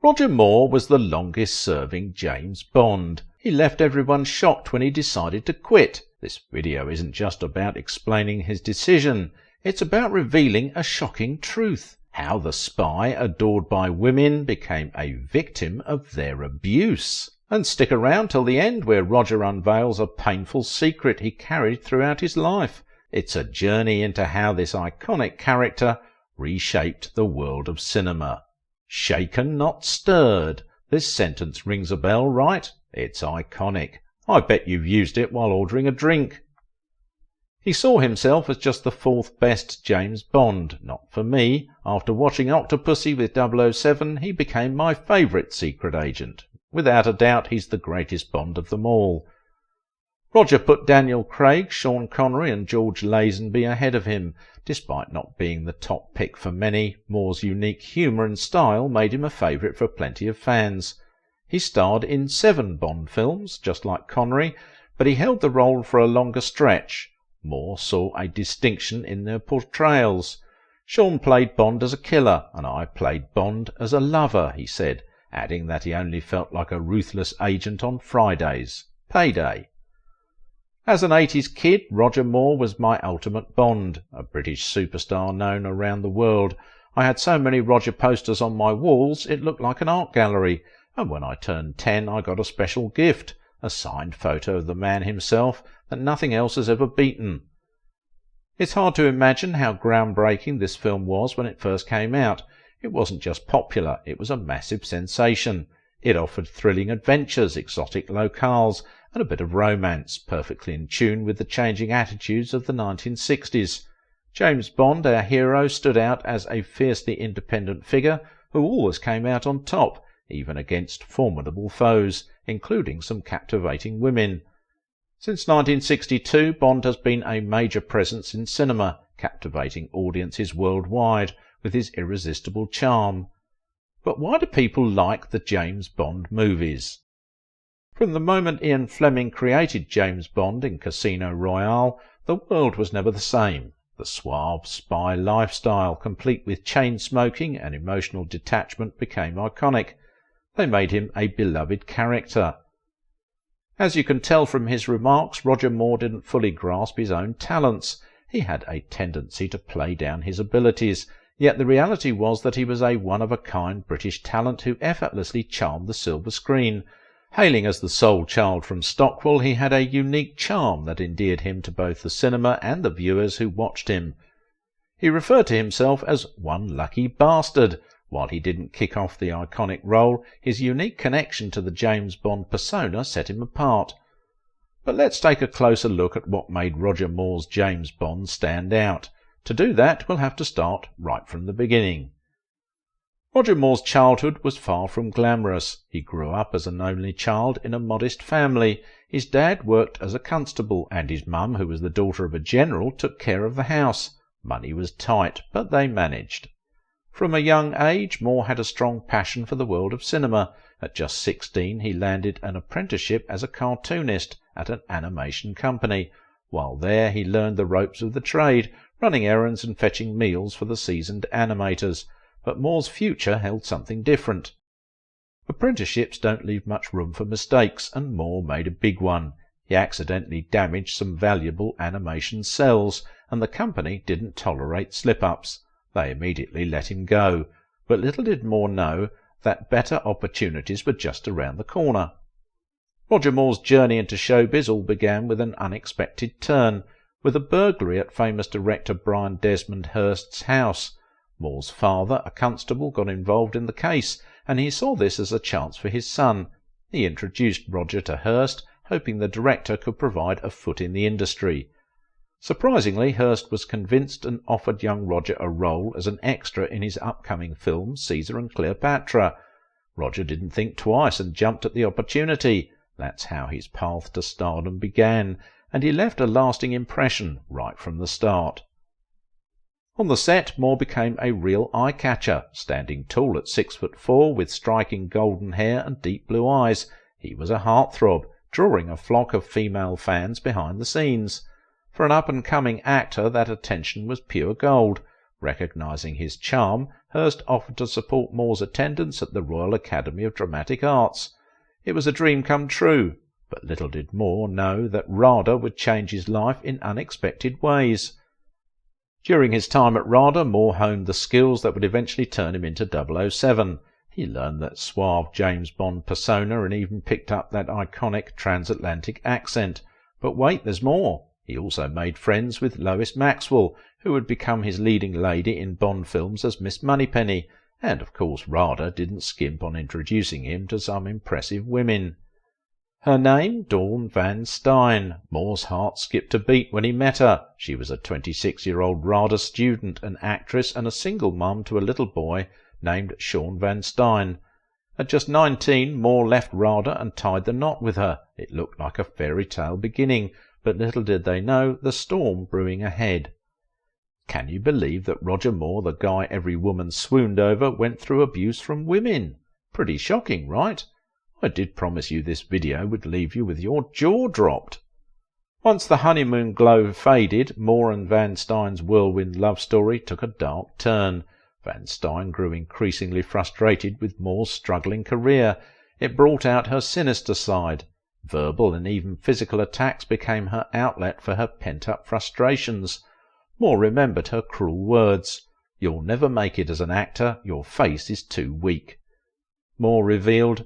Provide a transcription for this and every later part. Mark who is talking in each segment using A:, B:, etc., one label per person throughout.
A: Roger Moore was the longest-serving James Bond. He left everyone shocked when he decided to quit. This video isn't just about explaining his decision, it's about revealing a shocking truth. How the spy, adored by women, became a victim of their abuse. And stick around till the end, where Roger unveils a painful secret he carried throughout his life. It's a journey into how this iconic character reshaped the world of cinema. Shaken, not stirred. This sentence rings a bell, right? It's iconic. I bet you've used it while ordering a drink. He saw himself as just the fourth best James Bond. Not for me. After watching Octopussy with 007, he became my favourite secret agent. Without a doubt, he's the greatest Bond of them all. Roger put Daniel Craig, Sean Connery and George Lazenby ahead of him. Despite not being the top pick for many, Moore's unique humour and style made him a favourite for plenty of fans. He starred in 7 Bond films, just like Connery, but he held the role for a longer stretch. Moore saw a distinction in their portrayals. Sean played Bond as a killer, and I played Bond as a lover, he said, adding that he only felt like a ruthless agent on Fridays. Payday. As an 80s kid, Roger Moore was my ultimate Bond, a British superstar known around the world. I had so many Roger posters on my walls it looked like an art gallery, and when I turned 10 I got a special gift, a signed photo of the man himself that nothing else has ever beaten. It's hard to imagine how groundbreaking this film was when it first came out. It wasn't just popular, it was a massive sensation. It offered thrilling adventures, exotic locales, and a bit of romance, perfectly in tune with the changing attitudes of the 1960s. James Bond, our hero, stood out as a fiercely independent figure who always came out on top, even against formidable foes, including some captivating women. Since 1962, Bond has been a major presence in cinema, captivating audiences worldwide with his irresistible charm. But why do people like the James Bond movies? From the moment Ian Fleming created James Bond in Casino Royale, the world was never the same. The suave spy lifestyle, complete with chain smoking and emotional detachment, became iconic. They made him a beloved character. As you can tell from his remarks, Roger Moore didn't fully grasp his own talents. He had a tendency to play down his abilities, yet the reality was that he was a one-of-a-kind British talent who effortlessly charmed the silver screen. Hailing as the sole child from Stockwell, he had a unique charm that endeared him to both the cinema and the viewers who watched him. He referred to himself as one lucky bastard. While he didn't kick off the iconic role, his unique connection to the James Bond persona set him apart. But let's take a closer look at what made Roger Moore's James Bond stand out. To do that, we'll have to start right from the beginning. Roger Moore's childhood was far from glamorous. He grew up as an only child in a modest family. His dad worked as a constable, and his mum, who was the daughter of a general, took care of the house. Money was tight, but they managed. From a young age, Moore had a strong passion for the world of cinema. At just 16, he landed an apprenticeship as a cartoonist at an animation company. While there, he learned the ropes of the trade, running errands and fetching meals for the seasoned animators. But Moore's future held something different. Apprenticeships don't leave much room for mistakes, and Moore made a big one. He accidentally damaged some valuable animation cells, and the company didn't tolerate slip-ups. They immediately let him go, but little did Moore know that better opportunities were just around the corner. Roger Moore's journey into showbiz all began with an unexpected turn, with a burglary at famous director Brian Desmond Hurst's house. Moore's father, a constable, got involved in the case, and he saw this as a chance for his son. He introduced Roger to Hurst, hoping the director could provide a foot in the industry. Surprisingly, Hurst was convinced and offered young Roger a role as an extra in his upcoming film Caesar and Cleopatra. Roger didn't think twice and jumped at the opportunity. That's how his path to stardom began, and he left a lasting impression right from the start. On the set, Moore became a real eye-catcher, standing tall at 6'4", with striking golden hair and deep blue eyes. He was a heartthrob, drawing a flock of female fans behind the scenes. For an up-and-coming actor, that attention was pure gold. Recognising his charm, Hurst offered to support Moore's attendance at the Royal Academy of Dramatic Arts. It was a dream come true, but little did Moore know that RADA would change his life in unexpected ways. During his time at RADA, Moore honed the skills that would eventually turn him into 007. He learned that suave James Bond persona and even picked up that iconic transatlantic accent. But wait, there's more. He also made friends with Lois Maxwell, who would become his leading lady in Bond films as Miss Moneypenny, and of course RADA didn't skimp on introducing him to some impressive women. Her name? Dawn Van Stein. Moore's heart skipped a beat when he met her. She was a 26-year-old RADA student, an actress, and a single mum to a little boy named Sean Van Stein. At just 19, Moore left RADA and tied the knot with her. It looked like a fairy tale beginning, but little did they know the storm brewing ahead. Can you believe that Roger Moore, the guy every woman swooned over, went through abuse from women? Pretty shocking, right? I did promise you this video would leave you with your jaw dropped. Once the honeymoon glow faded, Moore and Van Stein's whirlwind love story took a dark turn. Van Stein grew increasingly frustrated with Moore's struggling career. It brought out her sinister side. Verbal and even physical attacks became her outlet for her pent-up frustrations. Moore remembered her cruel words. "You'll never make it as an actor. Your face is too weak." Moore revealed,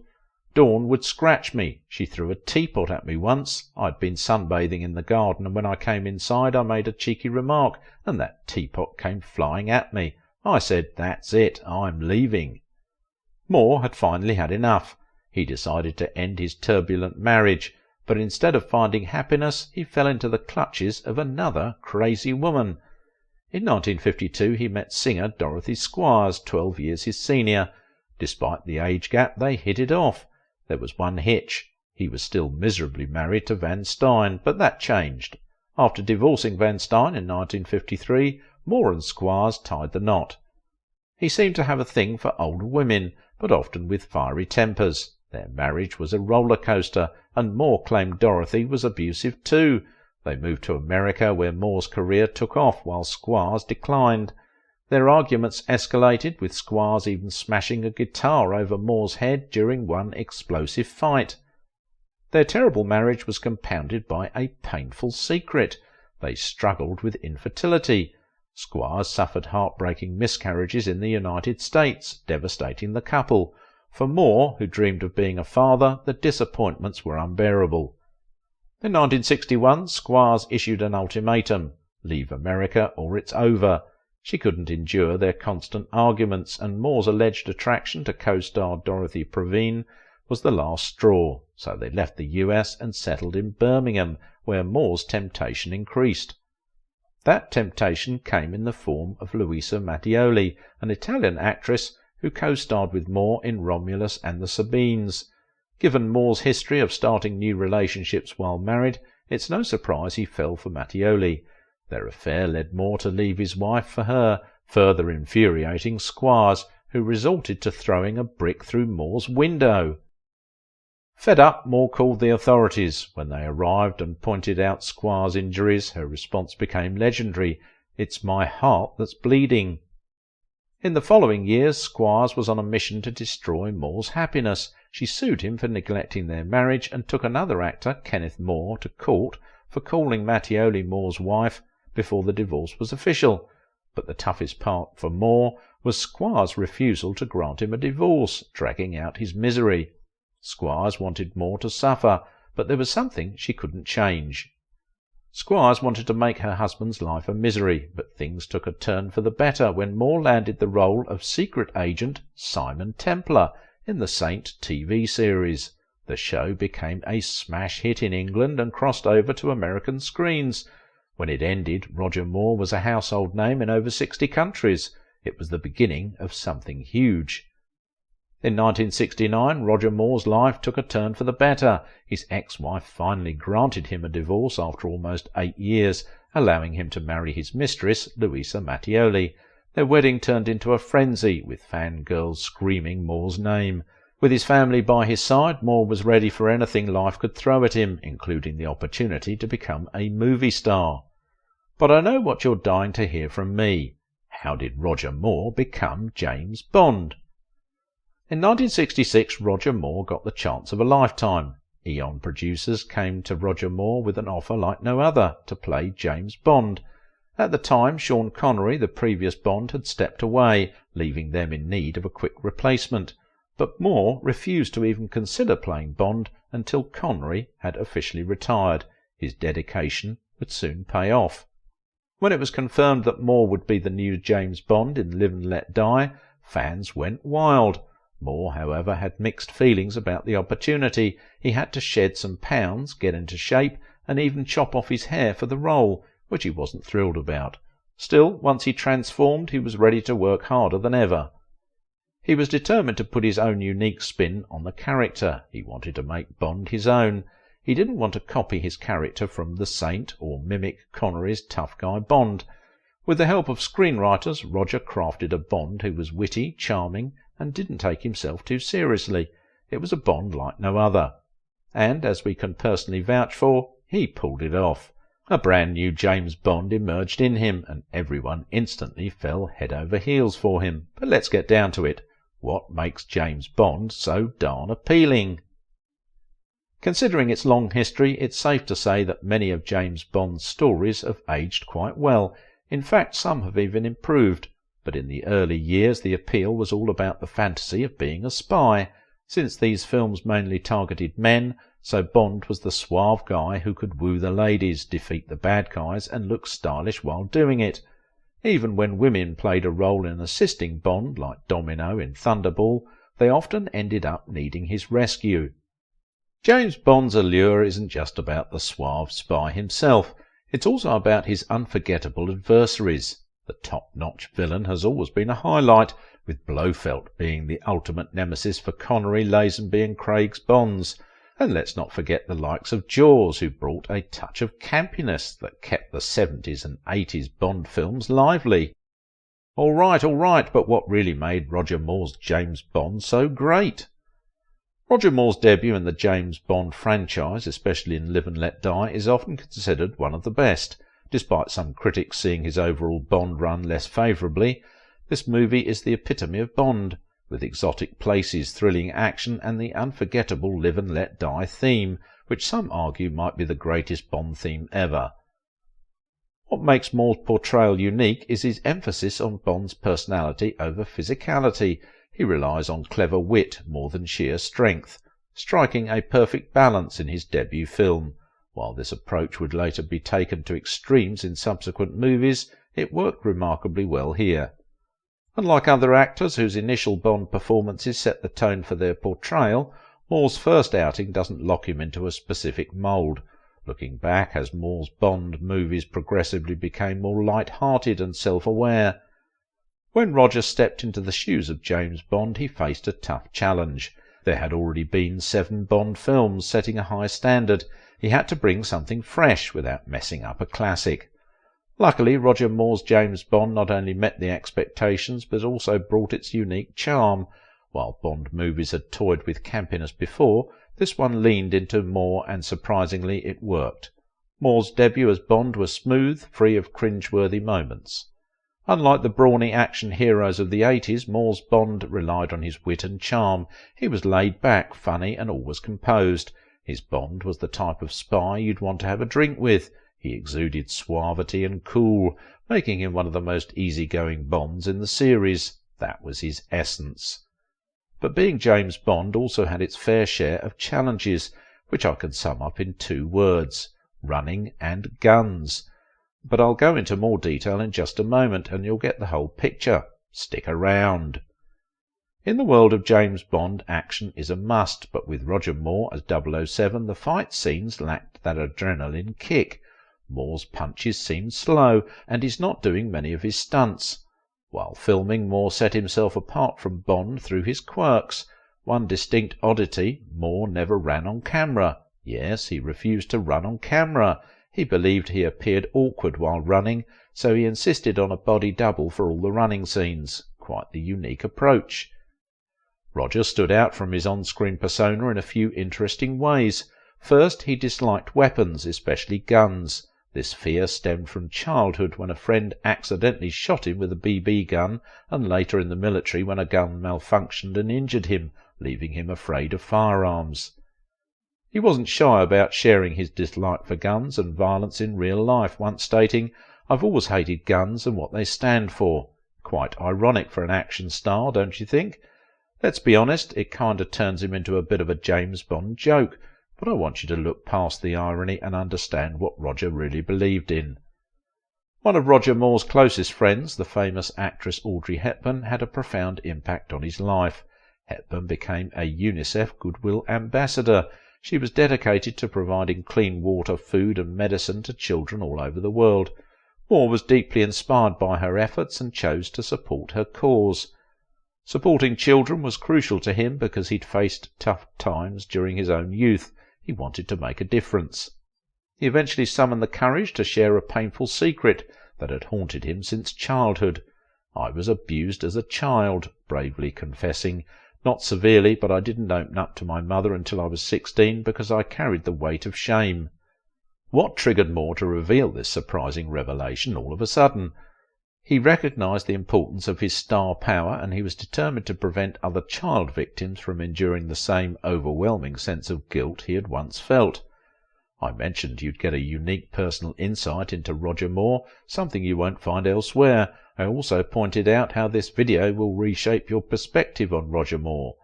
A: "Dawn would scratch me. She threw a teapot at me once. I'd been sunbathing in the garden, and when I came inside I made a cheeky remark, and that teapot came flying at me. I said, 'That's it, I'm leaving.'" Moore had finally had enough. He decided to end his turbulent marriage, but instead of finding happiness, he fell into the clutches of another crazy woman. In 1952 he met singer Dorothy Squires, 12 years his senior. Despite the age gap, they hit it off. There was one hitch. He was still miserably married to Van Stein, but that changed. After divorcing Van Stein in 1953, Moore and Squires tied the knot. He seemed to have a thing for older women, but often with fiery tempers. Their marriage was a roller coaster, and Moore claimed Dorothy was abusive too. They moved to America, where Moore's career took off while Squires declined. Their arguments escalated, with Squires even smashing a guitar over Moore's head during one explosive fight. Their terrible marriage was compounded by a painful secret. They struggled with infertility. Squires suffered heartbreaking miscarriages in the United States, devastating the couple. For Moore, who dreamed of being a father, the disappointments were unbearable. In 1961, Squires issued an ultimatum: leave America or it's over. She couldn't endure their constant arguments, and Moore's alleged attraction to co-star Dorothy Provine was the last straw, so they left the US and settled in Birmingham, where Moore's temptation increased. That temptation came in the form of Luisa Mattioli, an Italian actress who co-starred with Moore in Romulus and the Sabines. Given Moore's history of starting new relationships while married, it's no surprise he fell for Mattioli. Their affair led Moore to leave his wife for her, further infuriating Squires, who resorted to throwing a brick through Moore's window. Fed up, Moore called the authorities. When they arrived and pointed out Squires' injuries, her response became legendary: "It's my heart that's bleeding." In the following years, Squires was on a mission to destroy Moore's happiness. She sued him for neglecting their marriage and took another actor, Kenneth Moore, to court for calling Mattioli Moore's wife before the divorce was official. But the toughest part for Moore was Squires' refusal to grant him a divorce, dragging out his misery. Squires wanted Moore to suffer, but there was something she couldn't change. Squires wanted to make her husband's life a misery, but things took a turn for the better when Moore landed the role of secret agent Simon Templar in the Saint TV series. The show became a smash hit in England and crossed over to American screens. When it ended, Roger Moore was a household name in over 60 countries. It was the beginning of something huge. In 1969, Roger Moore's life took a turn for the better. His ex-wife finally granted him a divorce after almost 8 years, allowing him to marry his mistress, Luisa Mattioli. Their wedding turned into a frenzy, with fangirls screaming Moore's name. With his family by his side, Moore was ready for anything life could throw at him, including the opportunity to become a movie star. But I know what you're dying to hear from me. How did Roger Moore become James Bond? In 1966, Roger Moore got the chance of a lifetime. Eon producers came to Roger Moore with an offer like no other to play James Bond. At the time, Sean Connery, the previous Bond, had stepped away, leaving them in need of a quick replacement. But Moore refused to even consider playing Bond until Connery had officially retired. His dedication would soon pay off. When it was confirmed that Moore would be the new James Bond in Live and Let Die, fans went wild. Moore, however, had mixed feelings about the opportunity. He had to shed some pounds, get into shape, and even chop off his hair for the role, which he wasn't thrilled about. Still, once he transformed, he was ready to work harder than ever. He was determined to put his own unique spin on the character. He wanted to make Bond his own. He didn't want to copy his character from The Saint or mimic Connery's tough guy Bond. With the help of screenwriters, Roger crafted a Bond who was witty, charming, and didn't take himself too seriously. It was a Bond like no other. And, as we can personally vouch for, he pulled it off. A brand new James Bond emerged in him, and everyone instantly fell head over heels for him. But let's get down to it. What makes James Bond so darn appealing? Considering its long history, it's safe to say that many of James Bond's stories have aged quite well. In fact, some have even improved. But in the early years, the appeal was all about the fantasy of being a spy. Since these films mainly targeted men, so Bond was the suave guy who could woo the ladies, defeat the bad guys, and look stylish while doing it. Even when women played a role in assisting Bond, like Domino in Thunderball, they often ended up needing his rescue. James Bond's allure isn't just about the suave spy himself. It's also about his unforgettable adversaries. The top-notch villain has always been a highlight, with Blofeld being the ultimate nemesis for Connery, Lazenby and Craig's Bonds. And let's not forget the likes of Jaws, who brought a touch of campiness that kept the 70s and 80s Bond films lively. All right, but what really made Roger Moore's James Bond so great? Roger Moore's debut in the James Bond franchise, especially in Live and Let Die, is often considered one of the best. Despite some critics seeing his overall Bond run less favourably, this movie is the epitome of Bond, with exotic places, thrilling action and the unforgettable Live and Let Die theme, which some argue might be the greatest Bond theme ever. What makes Moore's portrayal unique is his emphasis on Bond's personality over physicality. He relies on clever wit more than sheer strength, striking a perfect balance in his debut film. While this approach would later be taken to extremes in subsequent movies, it worked remarkably well here. Unlike other actors whose initial Bond performances set the tone for their portrayal, Moore's first outing doesn't lock him into a specific mould. Looking back, as Moore's Bond movies progressively became more light-hearted and self-aware. When Roger stepped into the shoes of James Bond, he faced a tough challenge. There had already been 7 Bond films setting a high standard. He had to bring something fresh without messing up a classic. Luckily, Roger Moore's James Bond not only met the expectations, but also brought its unique charm. While Bond movies had toyed with campiness before, this one leaned into more, and surprisingly it worked. Moore's debut as Bond was smooth, free of cringe-worthy moments. Unlike the brawny action heroes of the 80s, Moore's Bond relied on his wit and charm. He was laid back, funny, and always composed. His Bond was the type of spy you'd want to have a drink with. He exuded suavity and cool, making him one of the most easygoing Bonds in the series. That was his essence. But being James Bond also had its fair share of challenges, which I can sum up in 2 words: running and guns. But I'll go into more detail in just a moment, and you'll get the whole picture. Stick around. In the world of James Bond, action is a must, but with Roger Moore as 007, the fight scenes lacked that adrenaline kick. Moore's punches seemed slow, and he's not doing many of his stunts. While filming, Moore set himself apart from Bond through his quirks. One distinct oddity: Moore never ran on camera. Yes, he refused to run on camera. He believed he appeared awkward while running, so he insisted on a body double for all the running scenes. Quite the unique approach. Roger stood out from his on-screen persona in a few interesting ways. First, he disliked weapons, especially guns. This fear stemmed from childhood, when a friend accidentally shot him with a BB gun, and later in the military when a gun malfunctioned and injured him, leaving him afraid of firearms. He wasn't shy about sharing his dislike for guns and violence in real life, once stating, "I've always hated guns and what they stand for." Quite ironic for an action star, don't you think? Let's be honest, it kinda turns him into a bit of a James Bond joke, but I want you to look past the irony and understand what Roger really believed in. One of Roger Moore's closest friends, the famous actress Audrey Hepburn, had a profound impact on his life. Hepburn became a UNICEF Goodwill Ambassador. She was dedicated to providing clean water, food and medicine to children all over the world. Moore was deeply inspired by her efforts and chose to support her cause. Supporting children was crucial to him because he'd faced tough times during his own youth. He wanted to make a difference. He eventually summoned the courage to share a painful secret that had haunted him since childhood. "I was abused as a child," bravely confessing. "Not severely, but I didn't open up to my mother until I was 16 because I carried the weight of shame." What triggered Moore to reveal this surprising revelation all of a sudden? He recognized the importance of his star power, and he was determined to prevent other child victims from enduring the same overwhelming sense of guilt he had once felt. I mentioned you'd get a unique personal insight into Roger Moore, something you won't find elsewhere. I also pointed out how this video will reshape your perspective on Roger Moore.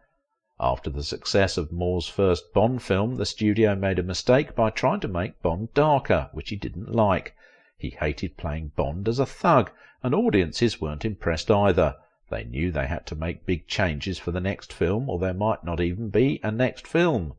A: After the success of Moore's first Bond film, the studio made a mistake by trying to make Bond darker, which he didn't like. He hated playing Bond as a thug, and audiences weren't impressed either. They knew they had to make big changes for the next film, or there might not even be a next film.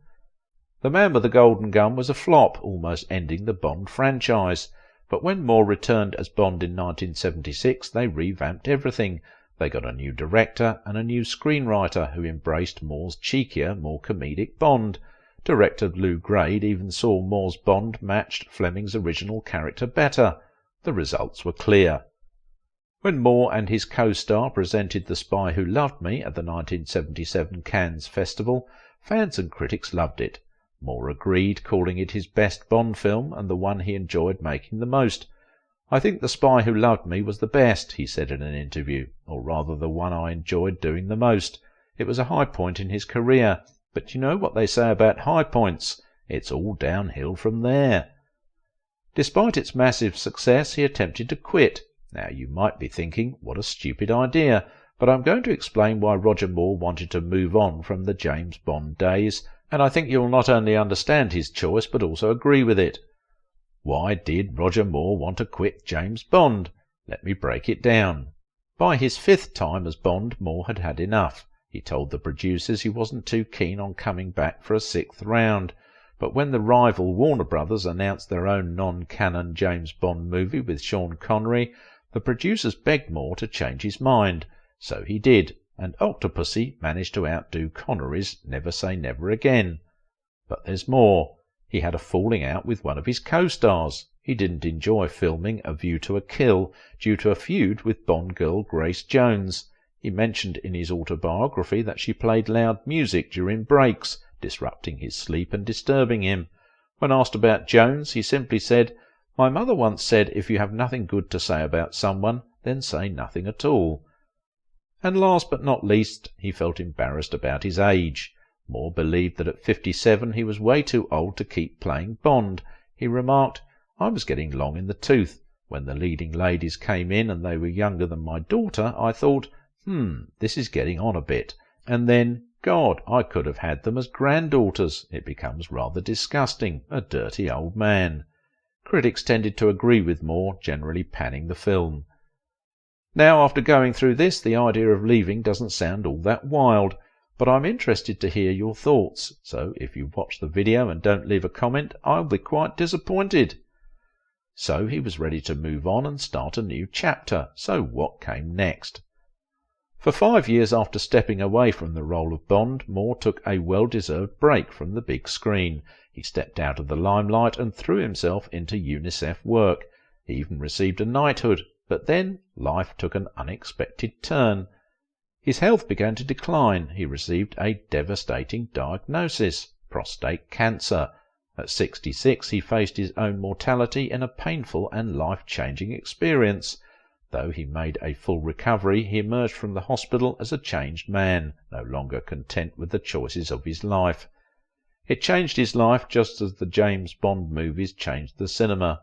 A: The Man with the Golden Gun was a flop, almost ending the Bond franchise. But when Moore returned as Bond in 1976, they revamped everything. They got a new director and a new screenwriter who embraced Moore's cheekier, more comedic Bond. Director Lou Grade even saw Moore's Bond matched Fleming's original character better. The results were clear. When Moore and his co-star presented The Spy Who Loved Me at the 1977 Cannes Festival, fans and critics loved it. Moore agreed, calling it his best Bond film and the one he enjoyed making the most. "I think The Spy Who Loved Me was the best," he said in an interview, "or rather the one I enjoyed doing the most. It was a high point in his career, but you know what they say about high points? It's all downhill from there." Despite its massive success, he attempted to quit. Now you might be thinking, what a stupid idea, but I'm going to explain why Roger Moore wanted to move on from the James Bond days, and I think you'll not only understand his choice but also agree with it. Why did Roger Moore want to quit James Bond? Let me break it down. By his 5th time as Bond, Moore had had enough. He told the producers he wasn't too keen on coming back for a 6th round. But when the rival Warner Brothers announced their own non-canon James Bond movie with Sean Connery, the producers begged Moore to change his mind. So he did, and Octopussy managed to outdo Connery's Never Say Never Again. But there's more. He had a falling out with one of his co-stars. He didn't enjoy filming A View to a Kill due to a feud with Bond girl Grace Jones. He mentioned in his autobiography that she played loud music during breaks, disrupting his sleep and disturbing him. When asked about Jones, he simply said, "My mother once said if you have nothing good to say about someone, then say nothing at all." And last but not least, he felt embarrassed about his age. Moore believed that at 57 he was way too old to keep playing Bond. He remarked, "I was getting long in the tooth. When the leading ladies came in and they were younger than my daughter, I thought, this is getting on a bit. And then, God, I could have had them as granddaughters. It becomes rather disgusting, a dirty old man." Critics tended to agree with Moore, generally panning the film. Now, after going through this, the idea of leaving doesn't sound all that wild, but I'm interested to hear your thoughts, so if you watch the video and don't leave a comment, I'll be quite disappointed. So he was ready to move on and start a new chapter, so what came next? For 5 years after stepping away from the role of Bond, Moore took a well-deserved break from the big screen. He stepped out of the limelight and threw himself into UNICEF work. He even received a knighthood, but then life took an unexpected turn. His health began to decline. He received a devastating diagnosis, prostate cancer. At 66 he faced his own mortality in a painful and life-changing experience. Though he made a full recovery, he emerged from the hospital as a changed man, no longer content with the choices of his life. It changed his life just as the James Bond movies changed the cinema.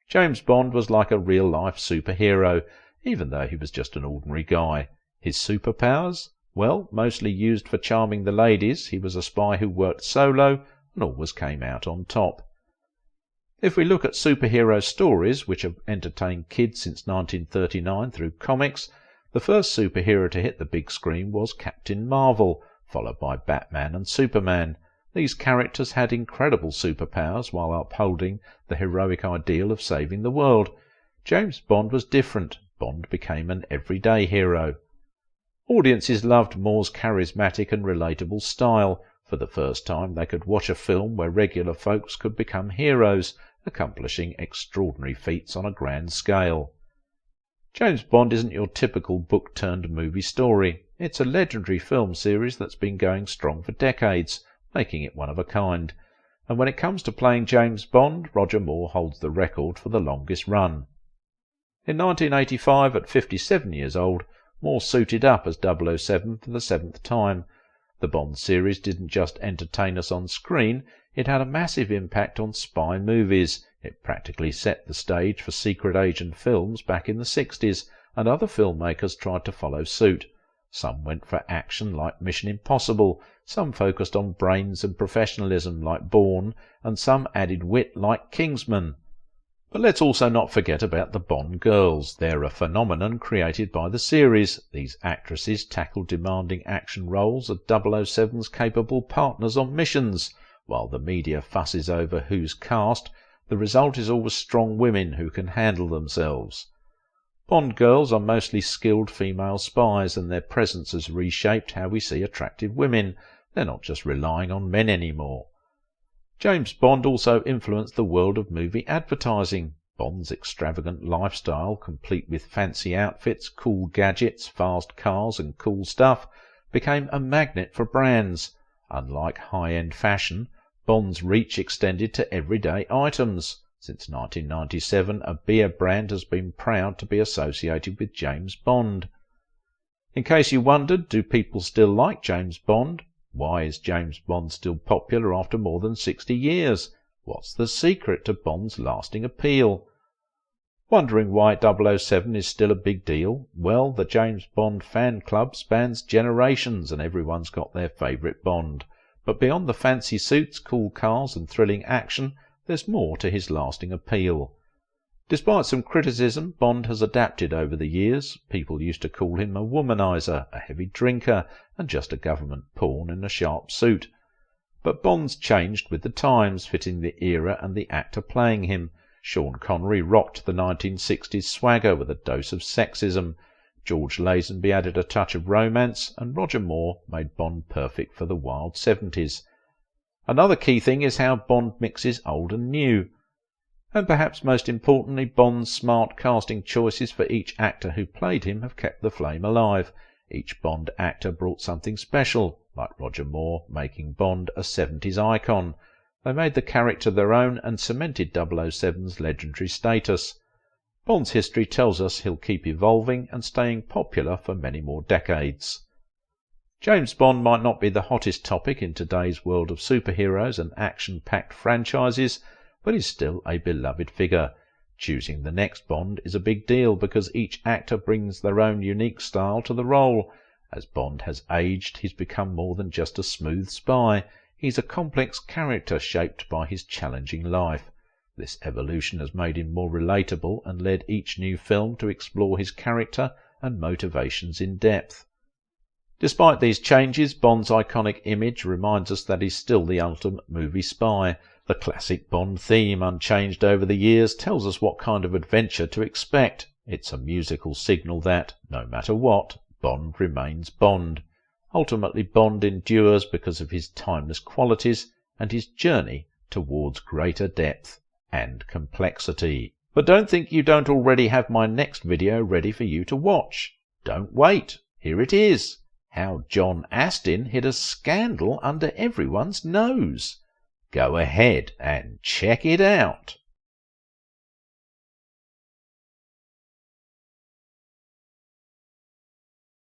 A: James Bond was like a real-life superhero, even though he was just an ordinary guy. His superpowers? Well, mostly used for charming the ladies. He was a spy who worked solo and always came out on top. If we look at superhero stories, which have entertained kids since 1939 through comics, the first superhero to hit the big screen was Captain Marvel, followed by Batman and Superman. These characters had incredible superpowers while upholding the heroic ideal of saving the world. James Bond was different. Bond became an everyday hero. Audiences loved Moore's charismatic and relatable style. For the first time they could watch a film where regular folks could become heroes, accomplishing extraordinary feats on a grand scale. James Bond isn't your typical book-turned-movie story. It's a legendary film series that's been going strong for decades, making it one of a kind. And when it comes to playing James Bond, Roger Moore holds the record for the longest run. In 1985, at 57 years old, Moore suited up as 007 for the 7th time. The Bond series didn't just entertain us on screen, it had a massive impact on spy movies. It practically set the stage for secret agent films back in the 60s, and other filmmakers tried to follow suit. Some went for action like Mission Impossible, some focused on brains and professionalism like Bourne, and some added wit like Kingsman. But let's also not forget about the Bond girls. They're a phenomenon created by the series. These actresses tackle demanding action roles as 007's capable partners on missions. While the media fusses over who's cast, the result is always strong women who can handle themselves. Bond girls are mostly skilled female spies, and their presence has reshaped how we see attractive women. They're not just relying on men anymore. James Bond also influenced the world of movie advertising. Bond's extravagant lifestyle, complete with fancy outfits, cool gadgets, fast cars and cool stuff, became a magnet for brands. Unlike high-end fashion, Bond's reach extended to everyday items. Since 1997, a beer brand has been proud to be associated with James Bond. In case you wondered, do people still like James Bond? Why is James Bond still popular after more than 60 years? What's the secret to Bond's lasting appeal? Wondering why 007 is still a big deal? Well, the James Bond fan club spans generations and everyone's got their favourite Bond. But beyond the fancy suits, cool cars and thrilling action, there's more to his lasting appeal. Despite some criticism, Bond has adapted over the years. People used to call him a womanizer, a heavy drinker, and just a government pawn in a sharp suit. But Bond's changed with the times, fitting the era and the actor playing him. Sean Connery rocked the 1960s swagger with a dose of sexism. George Lazenby added a touch of romance, and Roger Moore made Bond perfect for the wild 70s. Another key thing is how Bond mixes old and new. And perhaps most importantly, Bond's smart casting choices for each actor who played him have kept the flame alive. Each Bond actor brought something special, like Roger Moore making Bond a 70s icon. They made the character their own and cemented 007's legendary status. Bond's history tells us he'll keep evolving and staying popular for many more decades. James Bond might not be the hottest topic in today's world of superheroes and action-packed franchises, but he's still a beloved figure. Choosing the next Bond is a big deal because each actor brings their own unique style to the role. As Bond has aged, he's become more than just a smooth spy. He's a complex character shaped by his challenging life. This evolution has made him more relatable and led each new film to explore his character and motivations in depth. Despite these changes, Bond's iconic image reminds us that he's still the ultimate movie spy. The classic Bond theme, unchanged over the years, tells us what kind of adventure to expect. It's a musical signal that, no matter what, Bond remains Bond. Ultimately, Bond endures because of his timeless qualities and his journey towards greater depth and complexity. But don't think you don't already have my next video ready for you to watch. Don't wait. Here it is. How John Astin hid a scandal under everyone's nose. Go ahead and check it out.